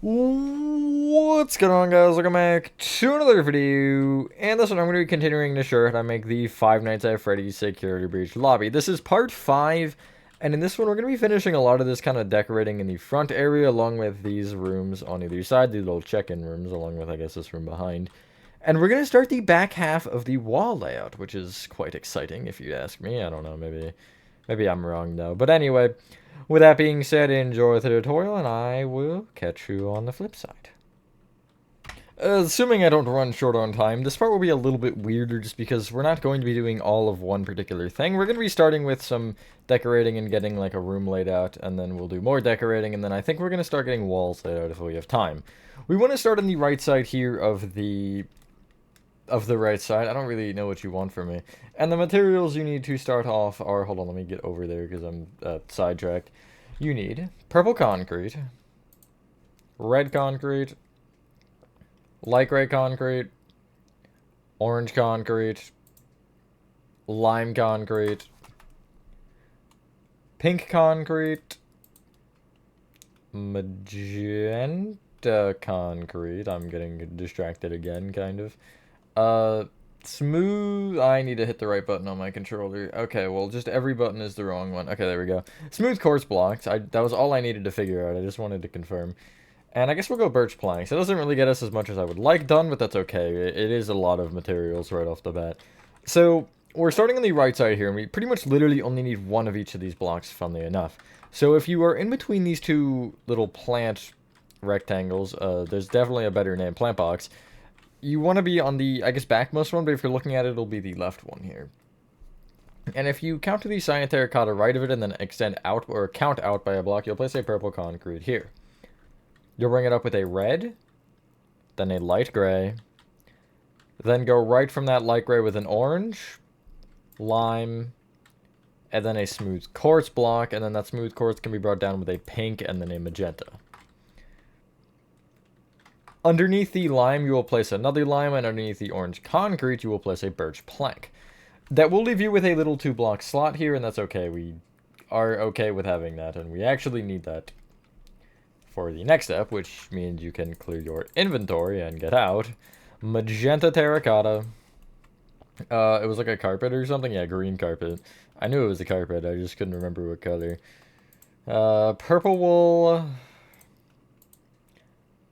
What's going on, guys? Welcome back to another video, and this one I'm going to be continuing to show how to make the Five Nights at Freddy's Security Breach lobby. This is part 5, and in this one we're going to be finishing a lot of this kind of decorating in the front area, along with these rooms on either side, the little check-in rooms, along with, I guess, this room behind. And we're going to start the back half of the wall layout, which is quite exciting, if you ask me. I don't know, maybe I'm wrong, though. But anyway, with that being said, enjoy the tutorial, and I will catch you on the flip side. Assuming I don't run short on time, this part will be a little bit weirder just because we're not going to be doing all of one particular thing. We're going to be starting with some decorating and getting like a room laid out, and then we'll do more decorating, and then I think we're going to start getting walls laid out if we have time. We want to start on the right side here of the right side. I don't really know what you want from me. And the materials you need to start off are, hold on, let me get over there because I'm sidetracked. You need purple concrete, red concrete, light gray concrete, orange concrete, lime concrete, pink concrete, magenta concrete. I'm getting distracted again, kind of. Smooth. I need to hit the right button on my controller. Okay, well, just every button is the wrong one. Okay, there we go. Smooth quartz blocks. That was all I needed to figure out. I just wanted to confirm. And I guess we'll go birch planks. It doesn't really get us as much as I would like done, but that's okay. It is a lot of materials right off the bat. So, we're starting on the right side here, and we pretty much literally only need one of each of these blocks, funnily enough. So if you are in between these two little plant rectangles, there's definitely a better name, plant box. You want to be on the, I guess, backmost one, but if you're looking at it, it'll be the left one here. And if you count to the cyan terracotta right of it and then extend out, or count out by a block, you'll place a purple concrete here. You'll bring it up with a red, then a light gray, then go right from that light gray with an orange, lime, and then a smooth quartz block, and then that smooth quartz can be brought down with a pink and then a magenta. Underneath the lime, you will place another lime, and underneath the orange concrete, you will place a birch plank. That will leave you with a little 2-block slot here, and that's okay. We are okay with having that, and we actually need that for the next step, which means you can clear your inventory and get out. Magenta terracotta. It was like a carpet or something? Yeah, green carpet. I knew it was a carpet, I just couldn't remember what color. Purple wool.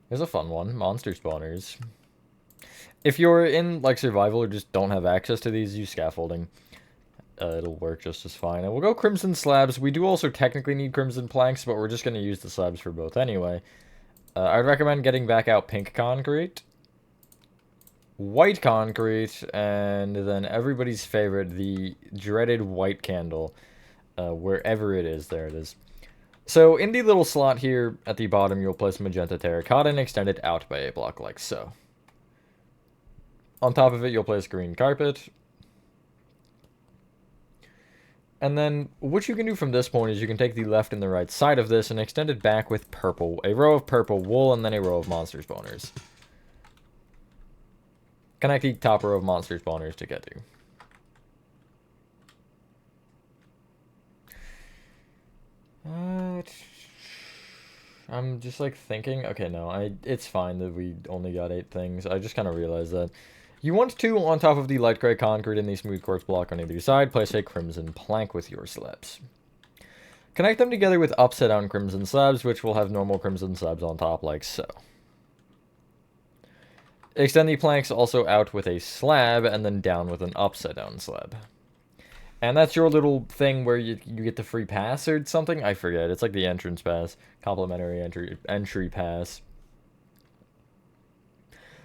Here's a fun one. Monster spawners. If you're in, like, survival or just don't have access to these, use scaffolding. It'll work just as fine. And we'll go crimson slabs. We do also technically need crimson planks, but we're just going to use the slabs for both anyway. I'd recommend getting back out pink concrete, white concrete, and then everybody's favorite, the dreaded white candle. Wherever it is, there it is. So in the little slot here at the bottom, you'll place magenta terracotta and extend it out by a block like so. On top of it, you'll place green carpet. And then what you can do from this point is you can take the left and the right side of this and extend it back with purple, a row of purple wool and then a row of monster spawners. Connect the top row of monster spawners to get to. I'm just like thinking, okay, no, it's fine that we only got 8 things. I just kind of realized that. You want to, on top of the light gray concrete and the smooth quartz block on either side, place a crimson plank with your slabs. Connect them together with upside down crimson slabs, which will have normal crimson slabs on top like so. Extend the planks also out with a slab and then down with an upside down slab. And that's your little thing where you get the free pass or something? I forget. It's like the entrance pass. Complimentary entry pass.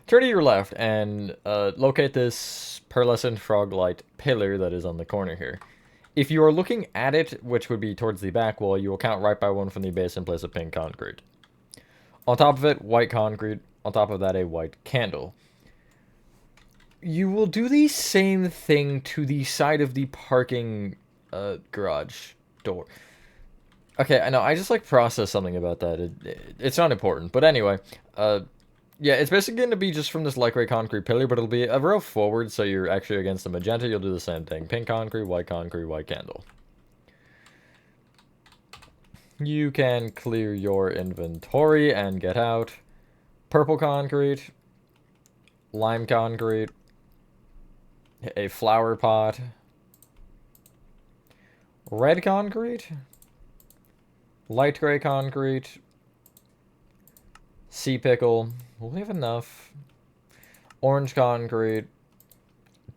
Turn to your left and locate this pearlescent froglight pillar that is on the corner here. If you are looking at it, which would be towards the back wall, you will count right by 1 from the base and place a pink concrete. On top of it, white concrete. On top of that, a white candle. You will do the same thing to the side of the parking garage door. Okay, I know, I just like process something about that. It's not important, but anyway, yeah, it's basically going to be just from this light gray concrete pillar, but it'll be a row forward, so you're actually against the magenta. You'll do the same thing. Pink concrete, white candle. You can clear your inventory and get out. Purple concrete, lime concrete, a flower pot, red concrete, light gray concrete, sea pickle. Will we have enough? Orange concrete,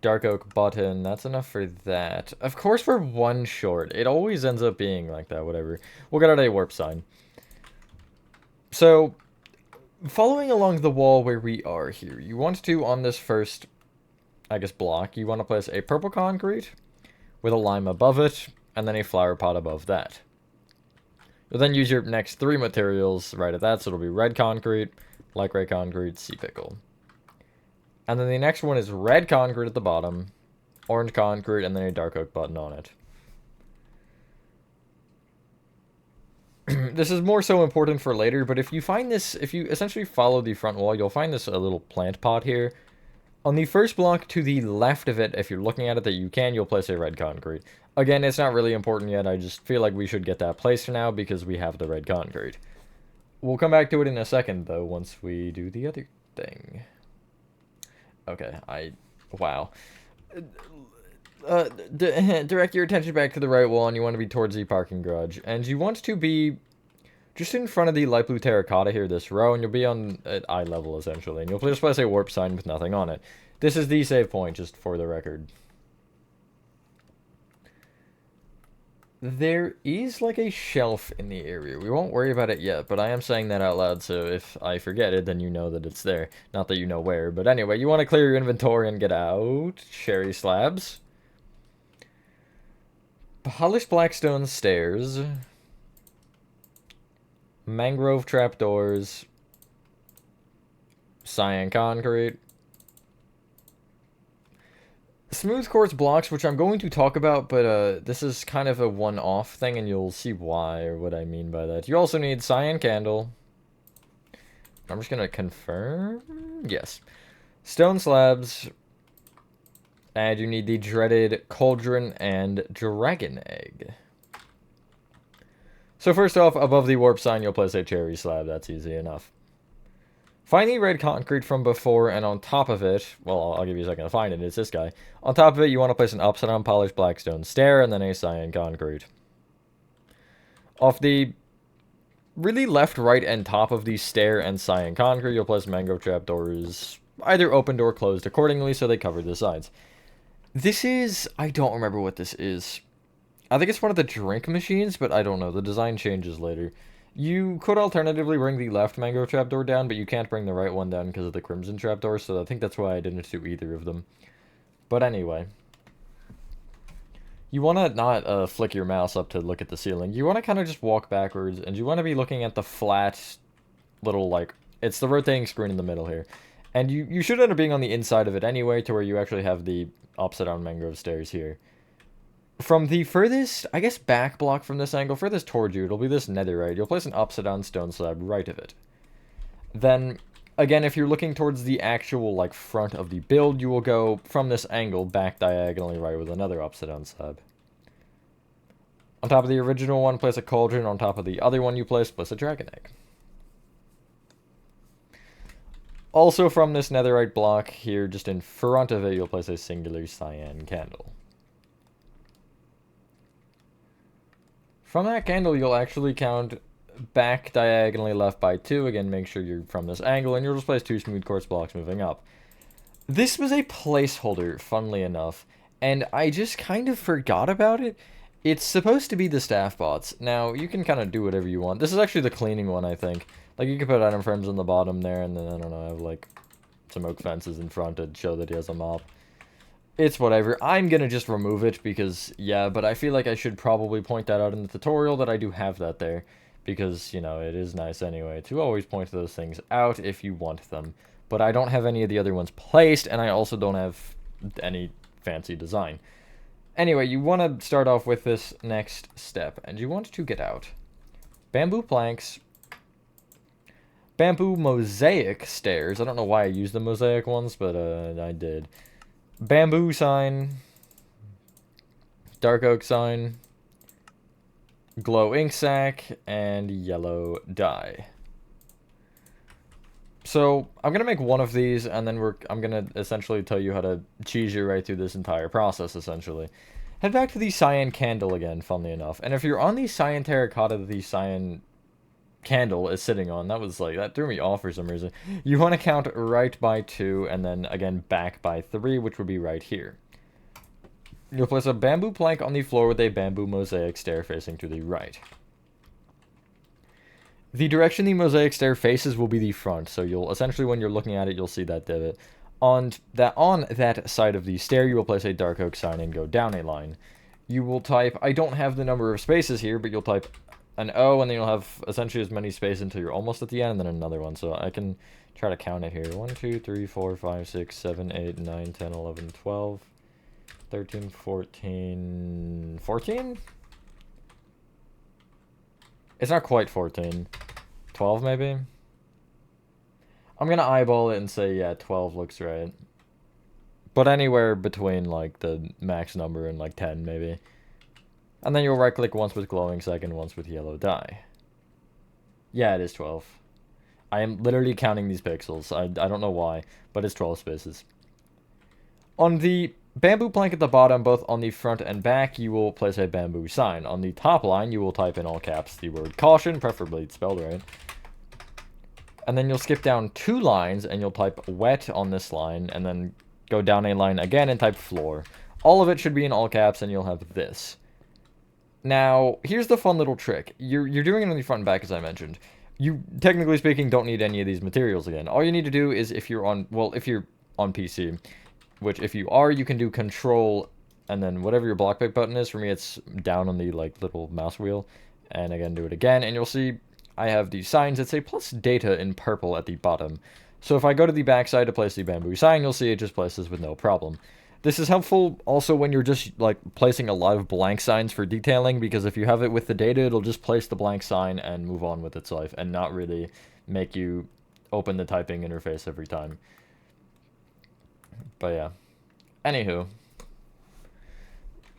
dark oak button. That's enough for that. Of course, we're one short. It always ends up being like that. Whatever. We'll get out a warp sign. So, following along the wall where we are here, you want to, on this first, I guess, block, you want to place a purple concrete with a lime above it, and then a flower pot above that. You'll then use your next 3 materials right at that, so it'll be red concrete, light gray concrete, sea pickle. And then the next one is red concrete at the bottom, orange concrete, and then a dark oak button on it. This is more so important for later, but if you find this, if you essentially follow the front wall, you'll find this a little plant pot here. On the first block to the left of it, if you're looking at it that you can, you'll place a red concrete. Again, it's not really important yet, I just feel like we should get that placed now because we have the red concrete. We'll come back to it in a second, though, once we do the other thing. Okay, wow. Direct your attention back to the right wall, and you want to be towards the parking garage. And you want to be just in front of the light blue terracotta here, this row, and you'll be on at eye level, essentially. And you'll just place a warp sign with nothing on it. This is the save point, just for the record. There is, like, a shelf in the area. We won't worry about it yet, but I am saying that out loud, so if I forget it, then you know that it's there. Not that you know where, but anyway, you want to clear your inventory and get out. Cherry slabs. Polished blackstone stairs. Mangrove trapdoors. Cyan concrete. Smooth quartz blocks, which I'm going to talk about, but this is kind of a one-off thing, and you'll see why, or what I mean by that. You also need cyan candle. I'm just gonna confirm. Yes. Stone slabs. And you need the dreaded cauldron and dragon egg. So first off, above the warp sign, you'll place a cherry slab. That's easy enough. Find the red concrete from before, and on top of it, well, I'll give you a second to find it, it's this guy. On top of it, you want to place an upside down polished blackstone stair, and then a cyan concrete. Off the really left, right, and top of the stair and cyan concrete, you'll place mangrove trapdoors, either opened or closed accordingly, so they cover the sides. This is, I don't remember what this is. I think it's one of the drink machines, but I don't know, the design changes later. You could alternatively bring the left mangrove trapdoor down, but you can't bring the right one down because of the crimson trapdoor, so I think that's why I didn't do either of them. But anyway. You want to not flick your mouse up to look at the ceiling. You want to kind of just walk backwards, and you want to be looking at the flat little, like, it's the rotating screen in the middle here. And you should end up being on the inside of it anyway, to where you actually have the upside down mangrove stairs here. From the furthest, I guess, back block from this angle, furthest towards you, it'll be this netherite. You'll place an upside down stone slab right of it. Then, again, if you're looking towards the actual, like, front of the build, you will go from this angle back diagonally right with another upside down slab. On top of the original one, place a cauldron. On top of the other one you place a dragon egg. Also from this netherite block here, just in front of it, you'll place a singular cyan candle. From that candle, you'll actually count back diagonally left by 2. Again, make sure you're from this angle, and you'll just place 2 smooth quartz blocks moving up. This was a placeholder, funnily enough, and I just kind of forgot about it. It's supposed to be the staff bots. Now, you can kind of do whatever you want. This is actually the cleaning one, I think. Like, you can put item frames on the bottom there, and then, I don't know, have, like, some oak fences in front to show that he has a mop. It's whatever. I'm gonna just remove it because, yeah, but I feel like I should probably point that out in the tutorial that I do have that there. Because, you know, it is nice anyway to always point those things out if you want them. But I don't have any of the other ones placed, and I also don't have any fancy design. Anyway, you want to start off with this next step, and you want to get out bamboo planks, bamboo mosaic stairs. I don't know why I used the mosaic ones, but I did. Bamboo sign, dark oak sign, glow ink sac, and yellow dye. So I'm gonna make one of these, and then I'm gonna essentially tell you how to cheese your way through this entire process, essentially. Head back to the cyan candle again, funnily enough. And if you're on the cyan terracotta the cyan candle is sitting on, that threw me off for some reason. You want to count right by 2, and then again back by 3, which would be right here. You'll place a bamboo plank on the floor with a bamboo mosaic stair facing to the right. The direction the mosaic stair faces will be the front, so you'll essentially, when you're looking at it, you'll see that divot. On that side of the stair, you will place a dark oak sign and go down a line. You will type, I don't have the number of spaces here, but you'll type an O, and then you'll have essentially as many spaces until you're almost at the end, and then another one. So I can try to count it here. 1, 2, 3, 4, 5, 6, 7, 8, 9, 10, 11, 12, 13, 14... 14? It's not quite 14. 12, maybe? I'm gonna eyeball it and say, yeah, 12 looks right. But anywhere between, like, the max number and, like, 10, maybe. And then you'll right-click once with glowing second, once with yellow dye. Yeah, it is 12. I am literally counting these pixels. I don't know why, but it's 12 spaces. On the bamboo plank at the bottom, both on the front and back, you will place a bamboo sign. On the top line, you will type in all caps the word caution, preferably spelled right. And then you'll skip down 2 lines, and you'll type wet on this line, and then go down a line again and type floor. All of it should be in all caps, and you'll have this. Now, here's the fun little trick. You're doing it on the front and back, as I mentioned. You, technically speaking, don't need any of these materials again. All you need to do is, if you're on PC, which if you are, you can do Control, and then whatever your block pick button is. For me, it's down on the, like, little mouse wheel. And again, do it again, and you'll see I have these signs that say plus data in purple at the bottom. So if I go to the backside to place the bamboo sign, you'll see it just places with no problem. This is helpful also when you're just, like, placing a lot of blank signs for detailing, because if you have it with the data, it'll just place the blank sign and move on with its life, and not really make you open the typing interface every time. But yeah. Anywho.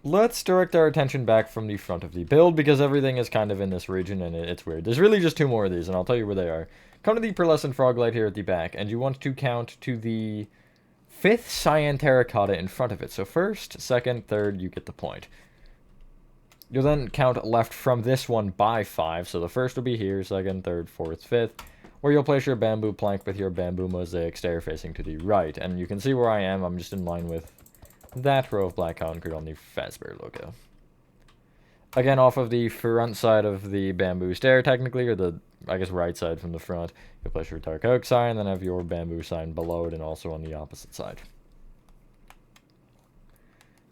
Let's direct our attention back from the front of the build, because everything is kind of in this region, and it's weird. There's really just 2 more of these, and I'll tell you where they are. Come to the pearlescent frog light here at the back, and you want to count to the 5th cyan terracotta in front of it. So first, second, third, you get the point. You'll then count left from this one by 5, so the first will be here, second, third, fourth, fifth, where you'll place your bamboo plank with your bamboo mosaic stair facing to the right. And you can see where I am. I'm just in line with that row of black concrete on the Fazbear logo. Again, off of the front side of the bamboo stair, technically, or the, I guess, right side from the front, you'll place your dark oak sign, then have your bamboo sign below it, and also on the opposite side.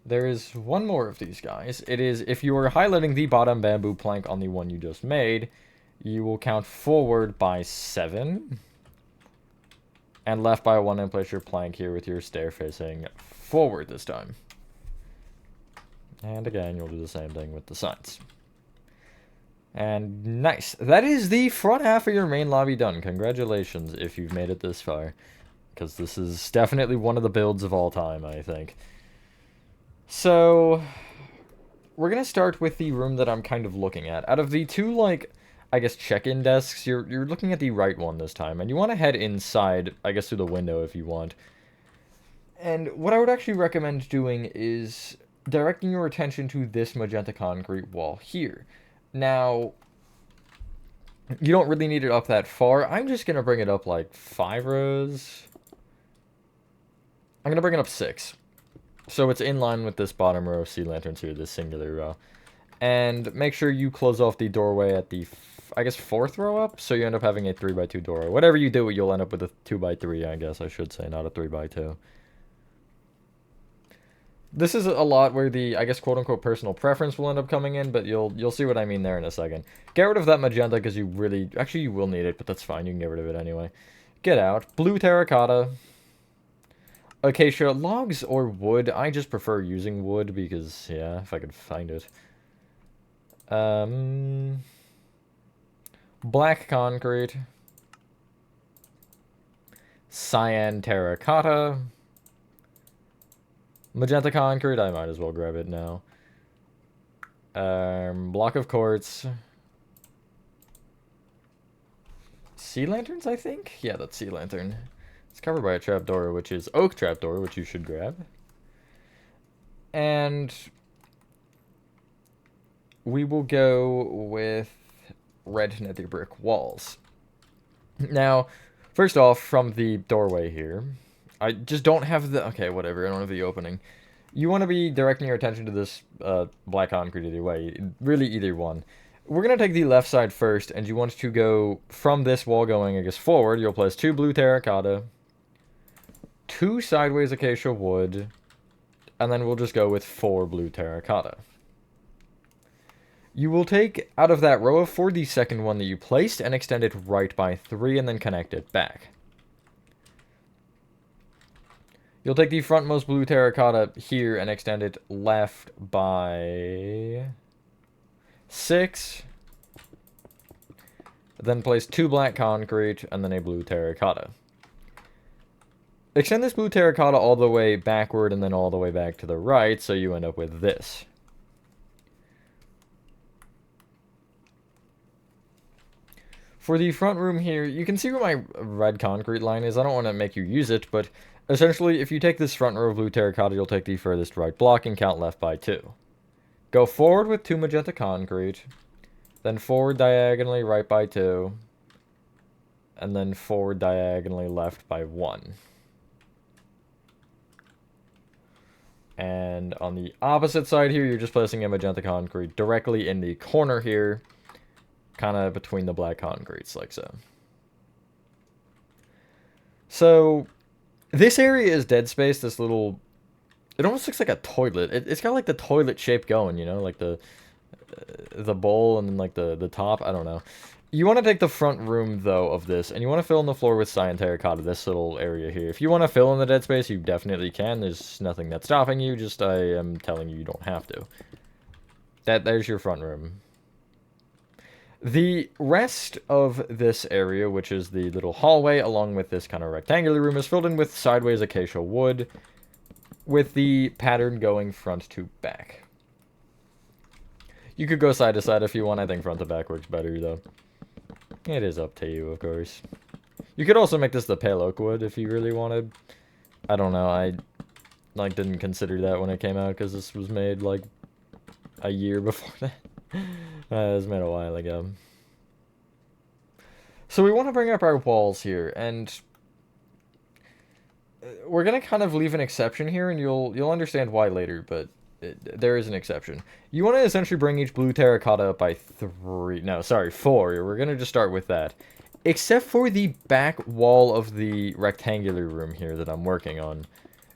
There is one more of these guys. It is, if you are highlighting the bottom bamboo plank on the one you just made, you will count forward by 7, and left by 1, and place your plank here with your stair facing forward this time. And again, you'll do the same thing with the sides. And nice. That is the front half of your main lobby done. Congratulations if you've made it this far. Because this is definitely one of the builds of all time, I think. So, we're going to start with the room that I'm kind of looking at. Out of the 2, like, I guess check-in desks, you're looking at the right one this time. And you want to head inside, I guess through the window if you want. And what I would actually recommend doing is directing your attention to this magenta concrete wall here. Now, you don't really need it up that far. I'm just going to bring it up like 5 rows. I'm going to bring it up 6. So it's in line with this bottom row of sea lanterns here, this singular row. And make sure you close off the doorway at the, I guess, 4th row up. So you end up having a 3x2 doorway. Whatever you do, you'll end up with a 2x3, I guess I should say, not a 3x2. This is a lot where the, I guess, quote-unquote personal preference will end up coming in, but you'll see what I mean there in a second. Get rid of that magenta, because you really, actually you will need it, but that's fine, you can get rid of it anyway. Get out. Blue terracotta. Acacia, logs or wood. I just prefer using wood, because, yeah, if I could find it. Black concrete. Cyan terracotta. Magenta concrete, I might as well grab it now. Block of quartz. Sea lanterns, I think? Yeah, that's sea lantern. It's covered by a trapdoor, which is oak trapdoor, which you should grab. And we will go with red nether brick walls. Now, first off, from the doorway here, I just don't have the... Okay, whatever, I don't have the opening. You want to be directing your attention to this black concrete either way. Really, either one. We're going to take the left side first, and you want to go from this wall going, I guess, forward. You'll place 2 blue terracotta, 2 sideways acacia wood, and then we'll just go with 4 blue terracotta. You will take out of that row of 4 the second one that you placed and extend it right by 3 and then connect it back. You'll take the frontmost blue terracotta here and extend it left by 6. Then place 2 black concrete and then a blue terracotta. Extend this blue terracotta all the way backward and then all the way back to the right, so you end up with this. For the front room here, you can see where my red concrete line is. I don't want to make you use it, but essentially, if you take this front row of blue terracotta, you'll take the furthest right block and count left by 2. Go forward with 2 magenta concrete, then forward diagonally right by 2, and then forward diagonally left by 1. And on the opposite side here, you're just placing a magenta concrete directly in the corner here, kind of between the black concretes, like so. So, this area is dead space, this little... It almost looks like a toilet. It's got like the toilet shape going, you know? Like the bowl and then like the top, I don't know. You want to take the front room, though, of this, and you want to fill in the floor with cyan terracotta, this little area here. If you want to fill in the dead space, you definitely can. There's nothing that's stopping you, just I am telling you you don't have to. There's your front room. The rest of this area, which is the little hallway, along with this kind of rectangular room, is filled in with sideways acacia wood, with the pattern going front to back. You could go side to side if you want. I think front to back works better, though. It is up to you, of course. You could also make this the pale oak wood if you really wanted. I don't know. I didn't consider that when it came out because this was made like a year before that. It was made a while ago. So we want to bring up our walls here, and we're gonna kind of leave an exception here, and you'll understand why later. But there is an exception. You want to essentially bring each blue terracotta up by 3. No, sorry, 4. We're gonna just start with that, except for the back wall of the rectangular room here that I'm working on.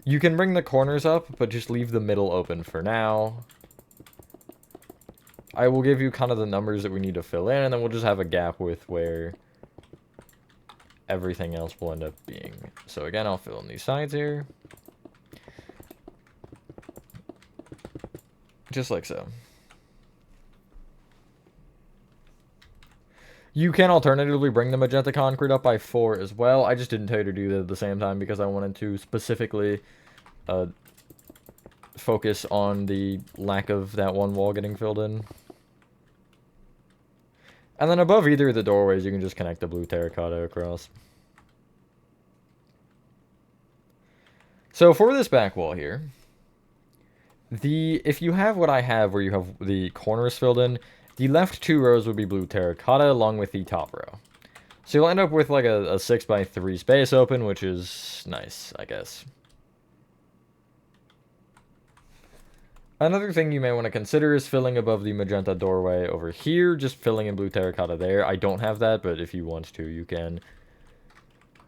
You can bring the corners up, but just leave the middle open for now. I will give you kind of the numbers that we need to fill in, and then we'll just have a gap with where everything else will end up being. So again, I'll fill in these sides here. Just like so. You can alternatively bring the magenta concrete up by 4 as well. I just didn't tell you to do that at the same time because I wanted to specifically focus on the lack of that one wall getting filled in. And then above either of the doorways, you can just connect the blue terracotta across. So for this back wall here, if you have what I have where you have the corners filled in, the left 2 rows would be blue terracotta along with the top row. So you'll end up with like a 6 by 3 space open, which is nice, I guess. Another thing you may want to consider is filling above the magenta doorway over here, just filling in blue terracotta there. I don't have that, but if you want to, you can.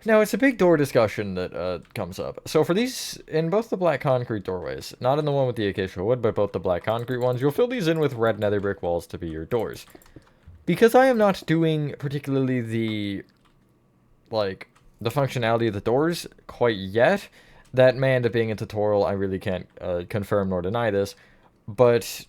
Now, it's a big door discussion that comes up. So for these, in both the black concrete doorways, not in the one with the acacia wood, but both the black concrete ones, you'll fill these in with red nether brick walls to be your doors. Because I am not doing particularly the functionality of the doors quite yet, that may end up being a tutorial. I really can't confirm nor deny this, but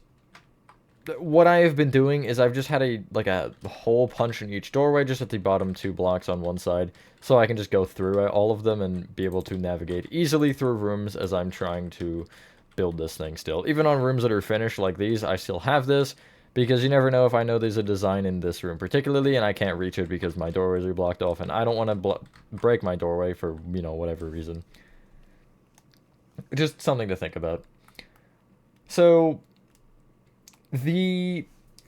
what I have been doing is I've just had a hole punch in each doorway just at the bottom 2 blocks on one side, so I can just go through all of them and be able to navigate easily through rooms as I'm trying to build this thing still. Even on rooms that are finished like these, I still have this, because you never know if I know there's a design in this room particularly, and I can't reach it because my doorways are blocked off, and I don't want to break my doorway for, you know, whatever reason. Just something to think about. So, the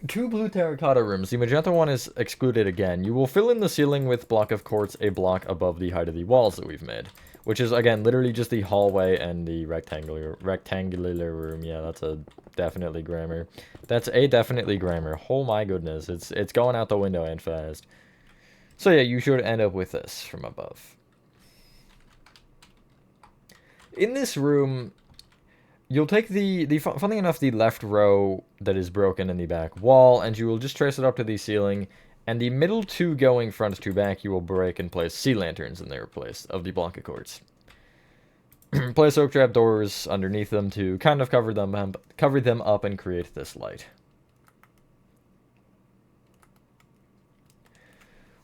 2 blue terracotta rooms, the magenta one is excluded again. You will fill in the ceiling with block of quartz a block above the height of the walls that we've made. Which is, again, literally just the hallway and the rectangular room. Yeah, that's a definitely grammar. That's a definitely grammar. Oh my goodness, it's going out the window and fast. So yeah, you should end up with this from above. In this room, you'll take funny enough, the left row that is broken in the back wall, and you will just trace it up to the ceiling, and the middle 2 going front to back, you will break and place sea lanterns in their place of the block of quartz. Place oak trap doors underneath them to kind of cover them up and create this light.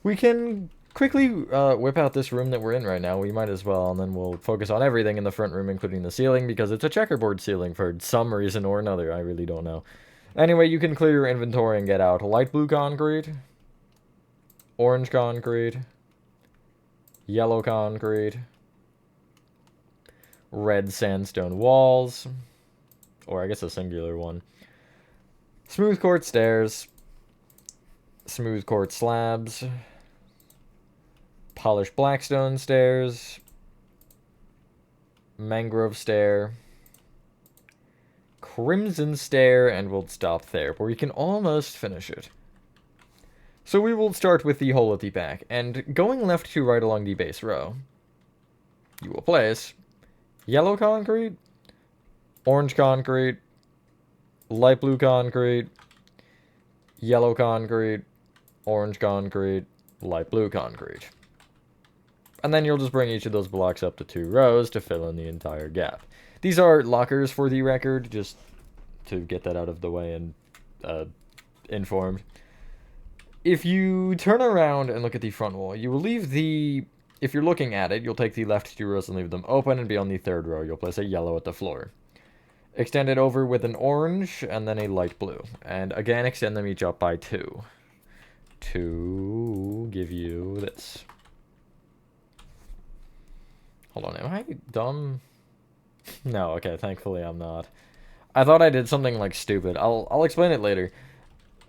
We can quickly whip out this room that we're in right now. We might as well, and then we'll focus on everything in the front room, including the ceiling, because it's a checkerboard ceiling for some reason or another. I really don't know. Anyway, you can clear your inventory and get out light blue concrete, orange concrete, yellow concrete, red sandstone walls, or I guess a singular one, smooth quartz stairs, smooth quartz slabs, polished blackstone stairs, mangrove stair, crimson stair, and we'll stop there, but we can almost finish it. So we will start with the hole at the back, and going left to right along the base row, you will place yellow concrete, orange concrete, light blue concrete, yellow concrete, orange concrete, light blue concrete. And then you'll just bring each of those blocks up to 2 rows to fill in the entire gap. These are lockers for the record, just to get that out of the way and informed. If you turn around and look at the front wall, you will leave the... If you're looking at it, you'll take the left 2 rows and leave them open, and be on the 3rd row, you'll place a yellow at the floor. Extend it over with an orange, and then a light blue. And again, extend them each up by 2. To give you this. Hold on, am I dumb? No, okay, thankfully I'm not. I thought I did something, like, stupid. I'll explain it later.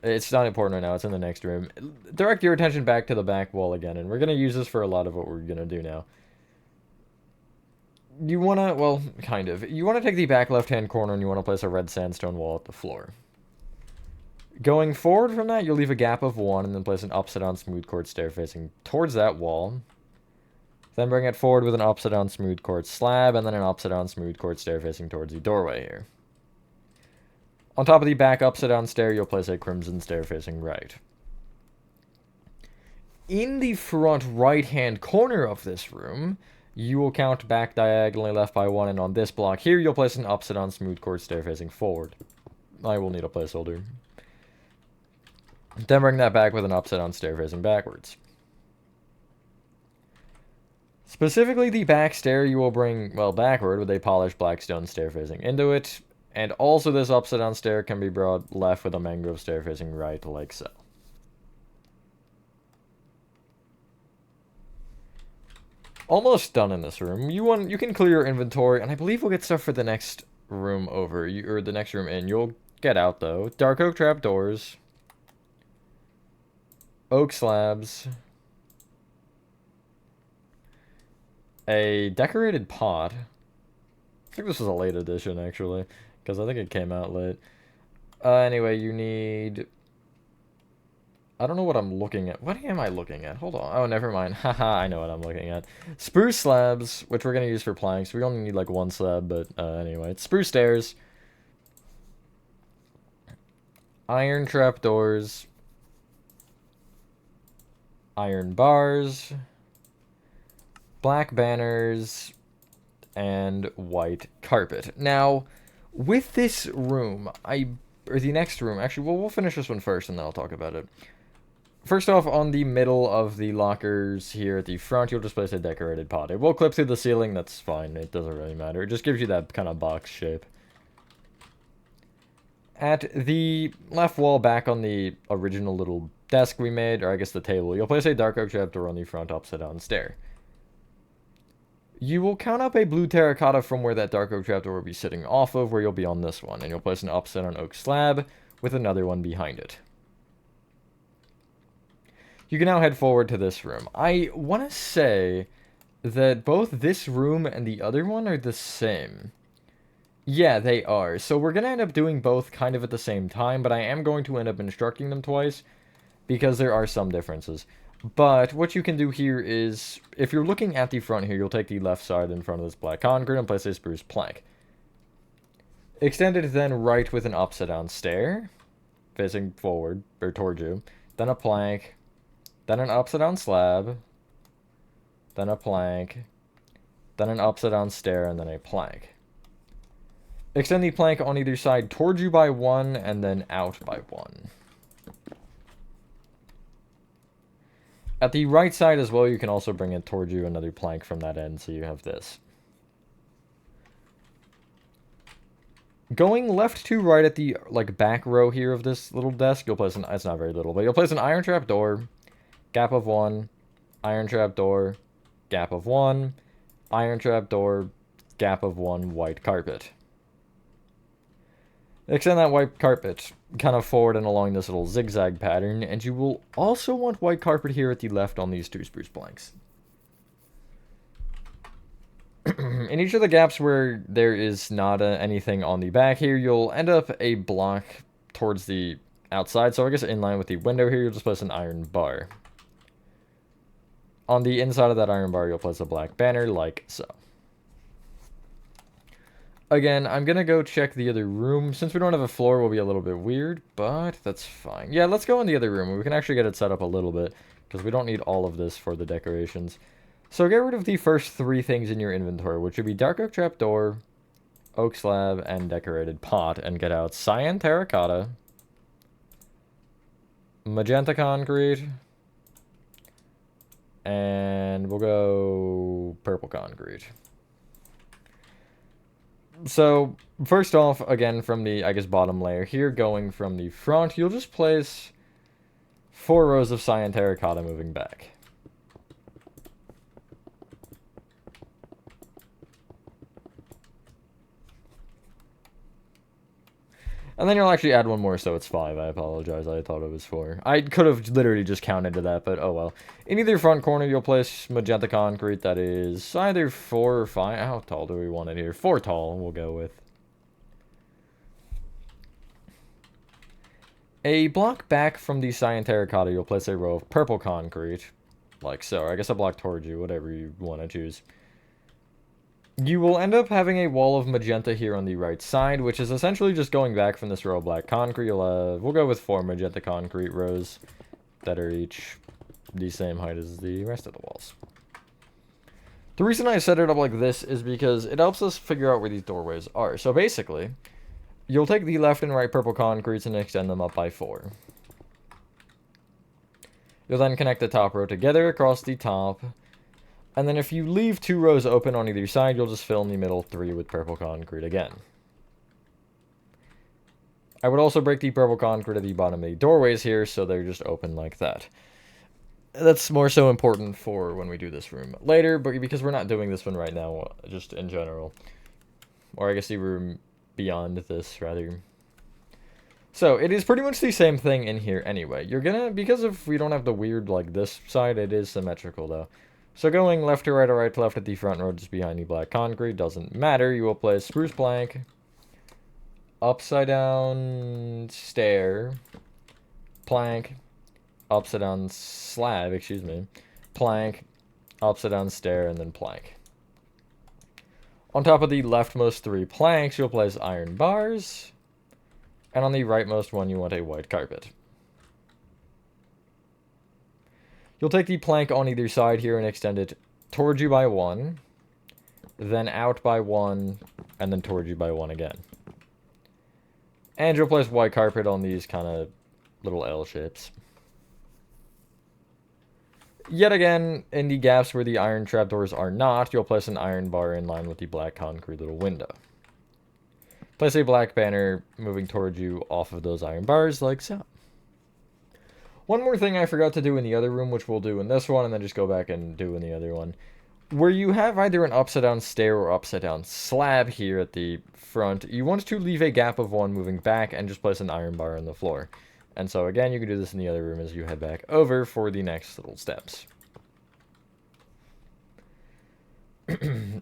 It's not important right now, it's in the next room. Direct your attention back to the back wall again, and we're going to use this for a lot of what we're going to do now. You want to, well, kind of. You want to take the back left-hand corner and you want to place a red sandstone wall at the floor. Going forward from that, you'll leave a gap of 1 and then place an upside-down smooth quartz stair facing towards that wall. Then bring it forward with an upside-down smooth quartz slab, and then an upside-down smooth quartz stair facing towards the doorway here. On top of the back upside-down stair, you'll place a crimson stair facing right. In the front right-hand corner of this room, you will count back diagonally left by 1, and on this block here, you'll place an upside-down smooth quartz stair facing forward. I will need a placeholder. Then bring that back with an upside-down stair facing backwards. Specifically, the back stair you will bring, well, backward with a polished black stone stair facing into it. And also this upside-down stair can be brought left with a mangrove stair facing right, like so. Almost done in this room. You can clear your inventory, and I believe we'll get stuff for the next room over, or the next room in. You'll get out, though. Dark oak trap doors. Oak slabs. A decorated pot. I think this was a late edition, actually, because I think it came out late. Anyway, you need... I don't know what I'm looking at. What am I looking at? Hold on. Oh, never mind. Haha, I know what I'm looking at. Spruce slabs, which we're going to use for planks. We only need, like, 1 slab, but anyway. Spruce stairs. Iron trapdoors. Iron bars. Black banners. And white carpet. Now, with this room, or the next room, actually, well, we'll finish this one first, and then I'll talk about it. First off, on the middle of the lockers here at the front, you'll just place a decorated pot. It will clip through the ceiling, that's fine, it doesn't really matter. It just gives you that kind of box shape. At the left wall, back on the original little desk we made, or I guess the table, you'll place a dark oak trapdoor on the front upside down stair. You will count up a blue terracotta from where that dark oak trapdoor will be sitting off of, where you'll be on this one, and you'll place an upside down oak slab with another one behind it. You can now head forward to this room. I want to say that both this room and the other one are the same. Yeah, they are. So we're going to end up doing both kind of at the same time, but I am going to end up instructing them twice because there are some differences. But what you can do here is, if you're looking at the front here, you'll take the left side in front of this black concrete and place a spruce plank. Extend it then right with an upside down stair, facing forward, or towards you, then a plank, then an upside down slab, then a plank, then an upside down stair, and then a plank. Extend the plank on either side towards you by one, and then out by one. At the right side as well, you can also bring it towards you another plank from that end, so you have this. Going left to right at the back row here of this little desk, you'll place it's not very little, but you'll place an iron trap door, gap of one, iron trap door, gap of one, iron trap door, gap of one, white carpet. Extend that white carpet kind of forward and along this little zigzag pattern, and you will also want white carpet here at the left on these two spruce planks. In each of the gaps where there is not anything on the back here, you'll end up a block towards the outside, so I guess in line with the window here, you'll just place an iron bar. On the inside of that iron bar, you'll place a black banner, like so. Again, I'm going to go check the other room. Since we don't have a floor, it will be a little bit weird, but that's fine. Yeah, let's go in the other room. We can actually get it set up a little bit, because we don't need all of this for the decorations. So get rid of the first three things in your inventory, which would be dark oak trapdoor, oak slab, and decorated pot, and get out cyan terracotta, magenta concrete, and we'll go purple concrete. So, first off, again, from the, I guess, bottom layer here, going from the front, you'll just place 4 rows of cyan terracotta moving back. And then you'll actually add one more, so it's 5. I apologize, I thought it was 4. I could have literally just counted to that, but oh well. In either front corner, you'll place magenta concrete that is either 4 or 5. How tall do we want it here? 4 tall, we'll go with. A block back from the cyan terracotta, you'll place a row of purple concrete, like so. Or I guess a block towards you, whatever you want to choose. You will end up having a wall of magenta here on the right side, which is essentially just going back from this row of black concrete. We'll go with 4 magenta concrete rows that are each the same height as the rest of the walls. The reason I set it up like this is because it helps us figure out where these doorways are. So basically, you'll take the left and right purple concretes and extend them up by 4. You'll then connect the top row together across the top. And then if you leave 2 rows open on either side, you'll just fill in the middle 3 with purple concrete again. I would also break the purple concrete at the bottom of the doorways here, so they're just open like that. That's more so important for when we do this room later, but because we're not doing this one right now, just in general. Or I guess the room beyond this, rather. So, it is pretty much the same thing in here anyway. You're gonna, because if we don't have the weird, like, this side, it is symmetrical, though. So going left to right or right to left at the front row just behind the black concrete doesn't matter. You will place spruce plank, upside down stair, plank, upside down slab, excuse me, plank, upside down stair, and then plank. On top of the leftmost 3 planks, you'll place iron bars, and on the rightmost one, you want a white carpet. You'll take the plank on either side here and extend it towards you by 1, then out by 1, and then towards you by 1 again. And you'll place white carpet on these kind of little L shapes. Yet again, in the gaps where the iron trapdoors are not, you'll place an iron bar in line with the black concrete little window. Place a black banner moving towards you off of those iron bars, like so. One more thing I forgot to do in the other room, which we'll do in this one, and then just go back and do in the other one. Where you have either an upside down stair or upside down slab here at the front, you want to leave a gap of 1 moving back and just place an iron bar on the floor. And so again, you can do this in the other room as you head back over for the next little steps.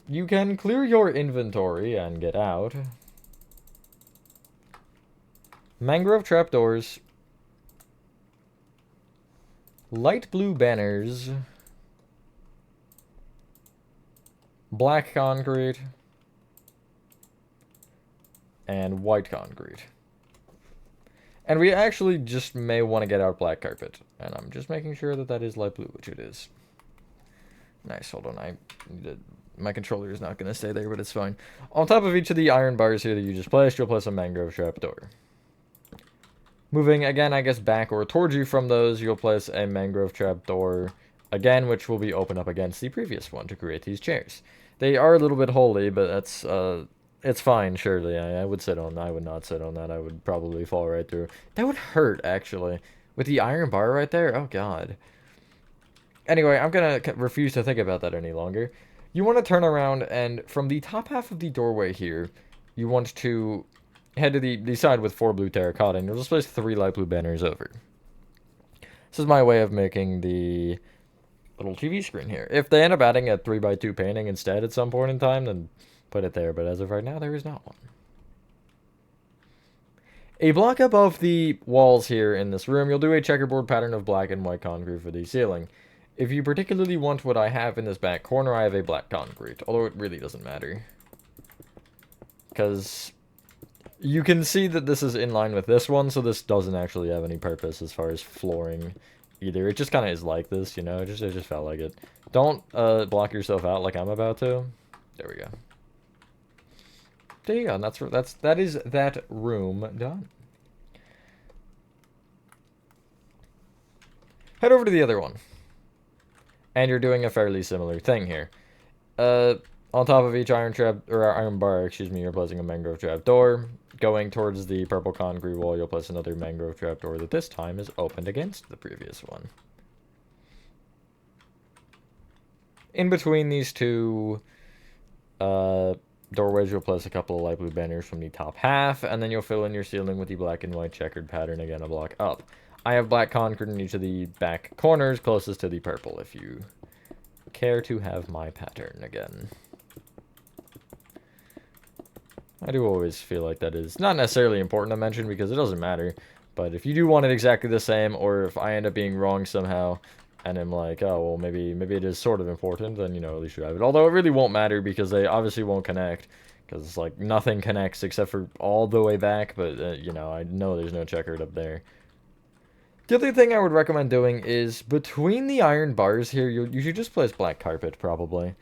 You can clear your inventory and get out. Mangrove trapdoors. Light blue banners. Black concrete. And white concrete. And we actually just may want to get out black carpet. And I'm just making sure that that is light blue, which it is. Nice, hold on, my controller is not going to stay there, but it's fine. On top of each of the iron bars here that you just placed, you'll place a mangrove trapdoor. Moving, again, I guess back or towards you from those, you'll place a mangrove trapdoor, again, which will be open up against the previous one to create these chairs. They are a little bit holy, but that's, it's fine, surely. I would sit on, I would not sit on that. I would probably fall right through. That would hurt, actually. With the iron bar right there? Oh, God. Anyway, I'm going to refuse to think about that any longer. You want to turn around, and from the top half of the doorway here, you want to head to the side with 4 blue terracotta, and you'll just place 3 light blue banners over. This is my way of making the little TV screen here. If they end up adding a 3x2 painting instead at some point in time, then put it there, but as of right now, there is not one. A block above the walls here in this room, you'll do a checkerboard pattern of black and white concrete for the ceiling. If you particularly want what I have in this back corner, I have a black concrete, although it really doesn't matter. Because you can see that this is in line with this one, so this doesn't actually have any purpose as far as flooring either. It just kind of is like this, you know, it just felt like it. Don't block yourself out like I'm about to. There we go. There you go, and that is that room done. Head over to the other one. And you're doing a fairly similar thing here. On top of each iron bar, excuse me, you're placing a mangrove trapdoor. Going towards the purple concrete wall, you'll place another mangrove trapdoor that this time is opened against the previous one. In between these two doorways, you'll place a couple of light blue banners from the top half, and then you'll fill in your ceiling with the black and white checkered pattern, again a block up. I have black concrete in each of the back corners closest to the purple, if you care to have my pattern again. I do always feel like that is not necessarily important to mention because it doesn't matter, but if you do want it exactly the same, or if I end up being wrong somehow, and I'm like, oh, well, maybe it is sort of important, then, you know, at least you have it. Although it really won't matter because they obviously won't connect, because it's like nothing connects except for all the way back, but, you know, I know there's no checkered up there. The other thing I would recommend doing is between the iron bars here, you should just place black carpet, probably.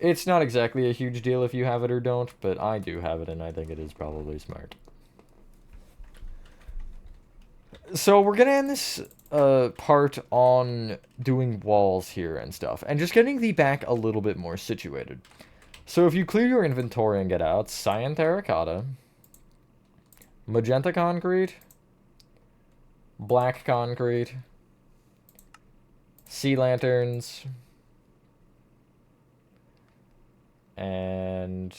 It's not exactly a huge deal if you have it or don't, but I do have it, and I think it is probably smart. So we're going to end this part on doing walls here and stuff, and just getting the back a little bit more situated. So if you clear your inventory and get out, cyan terracotta, magenta concrete, black concrete, sea lanterns, and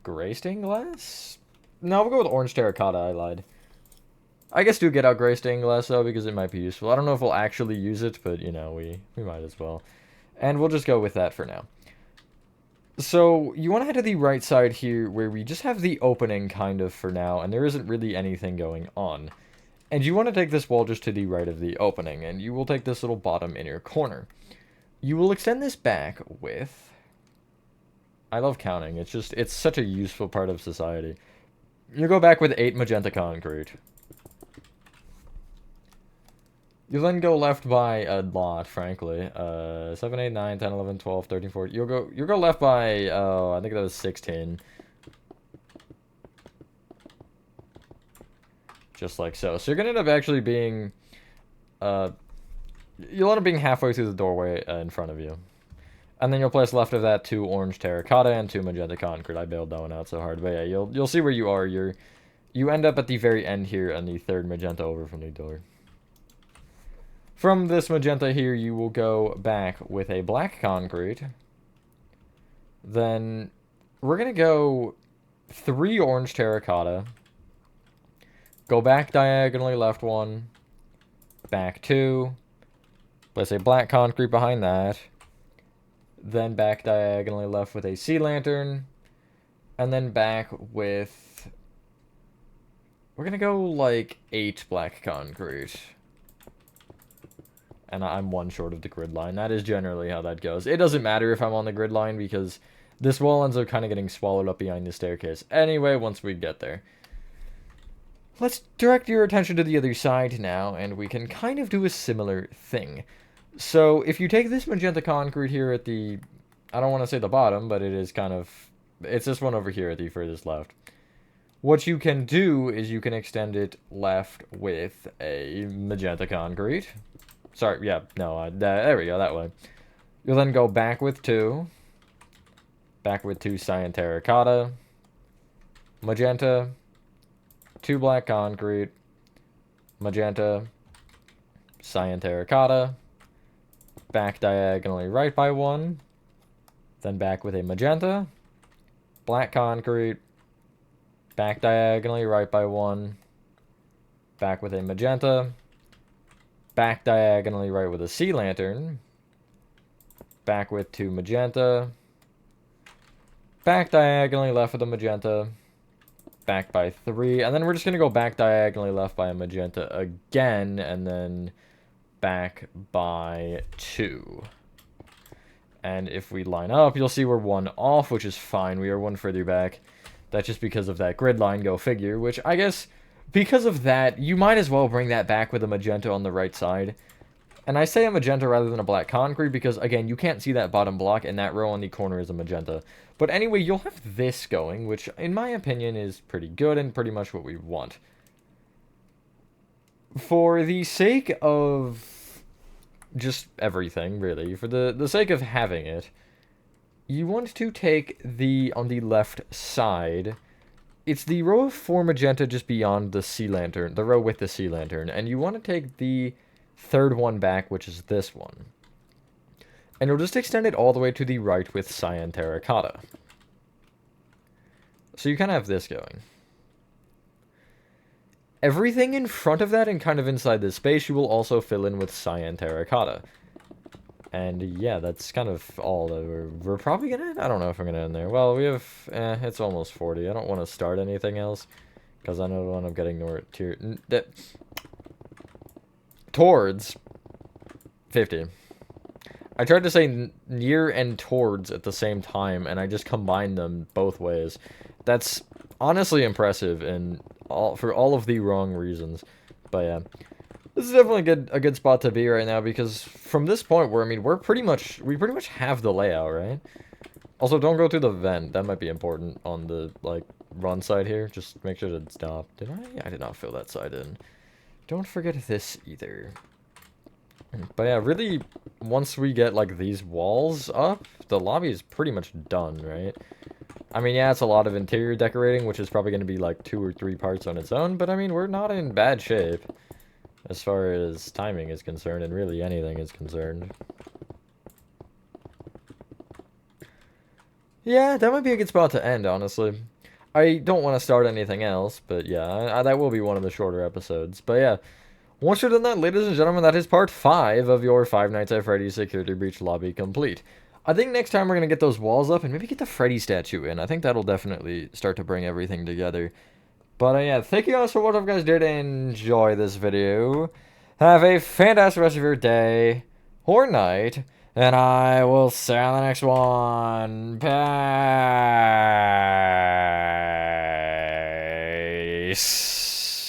gray stained glass? No, we'll go with orange terracotta, I lied. I guess do get out gray stained glass, though, because it might be useful. I don't know if we'll actually use it, but, you know, we might as well. And we'll just go with that for now. So, you want to head to the right side here, where we just have the opening, kind of, for now, and there isn't really anything going on. And you want to take this wall just to the right of the opening, and you will take this little bottom inner corner. You will extend this back with... I love counting. It's such a useful part of society. You go back with 8 magenta concrete. You then go left by a lot, frankly. 7, 8, 9, 10, 11, 12, 13, 14. You'll go left by, oh, I think that was 16. Just like so. So you're gonna end up actually being, you'll end up being halfway through the doorway in front of you. And then you'll place left of that 2 orange terracotta and 2 magenta concrete. I bailed that one out so hard, but yeah, you'll see where you are. You end up at the very end here on the 3rd magenta over from the door. From this magenta here, you will go back with a black concrete. Then we're going to go 3 orange terracotta. Go back diagonally left 1. Back 2. Place a black concrete behind that. Then back diagonally left with a sea lantern. And then back with... We're going to go like 8 black concrete. And I'm 1 short of the grid line. That is generally how that goes. It doesn't matter if I'm on the grid line because this wall ends up kind of getting swallowed up behind the staircase. Anyway, once we get there. Let's direct your attention to the other side now, and we can kind of do a similar thing. So, if you take this magenta concrete here at the... I don't want to say the bottom, but it is kind of... It's this one over here at the furthest left. What you can do is you can extend it left with a magenta concrete. Sorry, yeah, no, there we go, that way. You'll then go back with 2. Back with 2 cyan terracotta. Magenta. 2 black concrete. Magenta. Cyan terracotta. Back diagonally right by 1. Then back with a magenta. Black concrete. Back diagonally right by 1. Back with a magenta. Back diagonally right with a sea lantern. Back with 2 magenta. Back diagonally left with a magenta. Back by 3. And then we're just going to go back diagonally left by a magenta again. And then back by 2. And if we line up, you'll see we're 1 off, which is fine. We are 1 further back. That's just because of that grid line, go figure, which I guess... Because of that, you might as well bring that back with a magenta on the right side. And I say a magenta rather than a black concrete because, again, you can't see that bottom block, and that row on the corner is a magenta. But anyway, you'll have this going, which, in my opinion, is pretty good and pretty much what we want. For the sake of just everything, really, for the sake of having it, you want to take on the left side... It's the row of 4 magenta just beyond the sea lantern, the row with the sea lantern, and you want to take the 3rd one back, which is this one. And you'll just extend it all the way to the right with cyan terracotta. So you kind of have this going. Everything in front of that and kind of inside this space, you will also fill in with cyan terracotta. And yeah, that's kind of all that we're probably gonna end. I don't know if I'm gonna end there. Well, we have, it's almost 40. I don't want to start anything else, because I know I'm getting towards 50. I tried to say near and towards at the same time, and I just combined them both ways. That's honestly impressive, and for all of the wrong reasons. But yeah. This is definitely a good spot to be right now, because from this point where, I mean, we pretty much have the layout, right? Also, don't go through the vent. That might be important on the, like, run side here. Just make sure to stop. Did I? Yeah, I did not fill that side in. Don't forget this either. But yeah, really, once we get, like, these walls up, the lobby is pretty much done, right? I mean, yeah, it's a lot of interior decorating, which is probably going to be, like, 2 or 3 parts on its own, but, I mean, we're not in bad shape. As far as timing is concerned, and really anything is concerned. Yeah, that might be a good spot to end, honestly. I don't want to start anything else, but yeah, that will be one of the shorter episodes. But yeah, once you're done that, ladies and gentlemen, that is part 5 of your Five Nights at Freddy's Security Breach lobby complete. I think next time we're going to get those walls up and maybe get the Freddy statue in. I think that'll definitely start to bring everything together. But yeah, thank you guys for watching. If you guys did enjoy this video, have a fantastic rest of your day or night, and I will see you on the next one. Peace.